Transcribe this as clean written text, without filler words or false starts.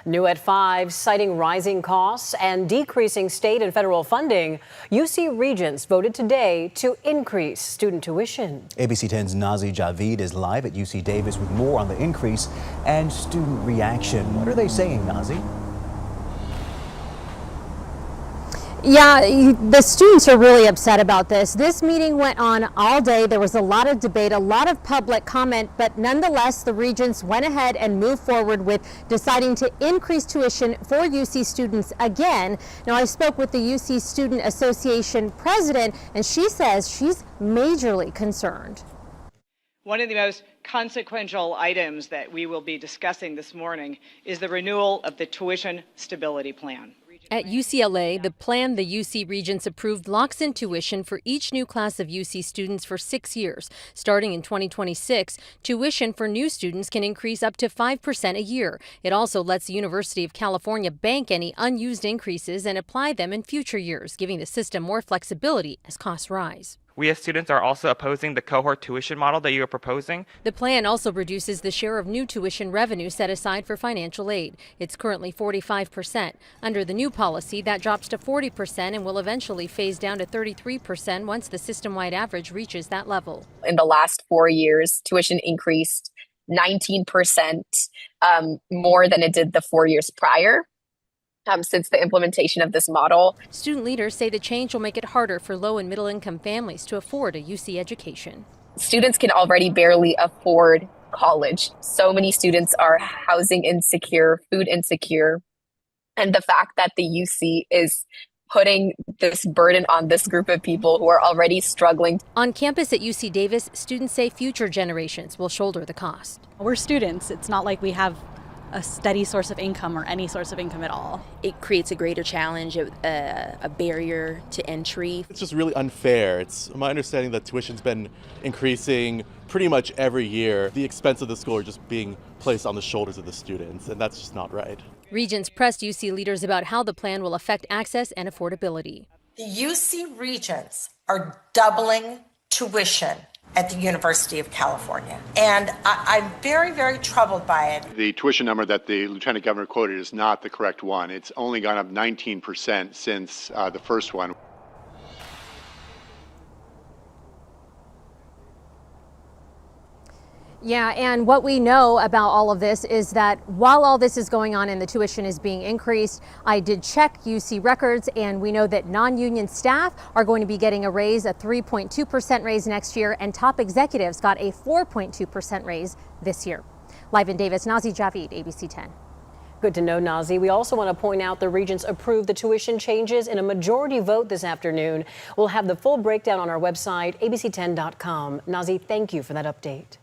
New at 5, citing rising costs and decreasing state and federal funding, UC Regents voted today to increase student tuition. ABC 10's Nazi Javid is live at UC Davis with more on the increase and student reaction. What are they saying, Nazi? Yeah, the students are really upset about this. This meeting went on all day. There was a lot of debate, a lot of public comment, but nonetheless, the Regents went ahead and moved forward with deciding to increase tuition for UC students again. Now, I spoke with the UC Student Association president, and she says she's majorly concerned. One of the most consequential items that we will be discussing this morning is the renewal of the tuition stability plan. At UCLA, the plan the UC Regents approved locks in tuition for each new class of UC students for 6 years. Starting in 2026, tuition for new students can increase up to 5% a year. It also lets the University of California bank any unused increases and apply them in future years, giving the system more flexibility as costs rise. We as students are also opposing the cohort tuition model that you are proposing. The plan also reduces the share of new tuition revenue set aside for financial aid. It's currently 45%. Under the new policy, that drops to 40% and will eventually phase down to 33% once the system-wide average reaches that level. In the last 4 years, tuition increased 19% more than it did the 4 years prior. Since the implementation of this model. Student leaders say the change will make it harder for low and middle income families to afford a UC education. Students can already barely afford college. So many students are housing insecure, food insecure. And the fact that the UC is putting this burden on this group of people who are already struggling. On campus at UC Davis, students say future generations will shoulder the cost. We're students. It's not like we have a steady source of income or any source of income at all. It creates a greater challenge, a barrier to entry. It's just really unfair. It's my understanding that tuition's been increasing pretty much every year. The expense of the school are just being placed on the shoulders of the students, and that's just not right. Regents pressed UC leaders about how the plan will affect access and affordability. The UC Regents are doubling tuition at the University of California. And I'm very, very troubled by it. The tuition number that the Lieutenant Governor quoted is not the correct one. It's only gone up 19% since the first one. Yeah, and what we know about all of this is that while all this is going on and the tuition is being increased, I did check UC records, and we know that non-union staff are going to be getting a raise, a 3.2% raise next year, and top executives got a 4.2% raise this year. Live in Davis, Nazi Javid, ABC 10. Good to know, Nazi. We also want to point out the Regents approved the tuition changes in a majority vote this afternoon. We'll have the full breakdown on our website, abc10.com. Nazi, thank you for that update.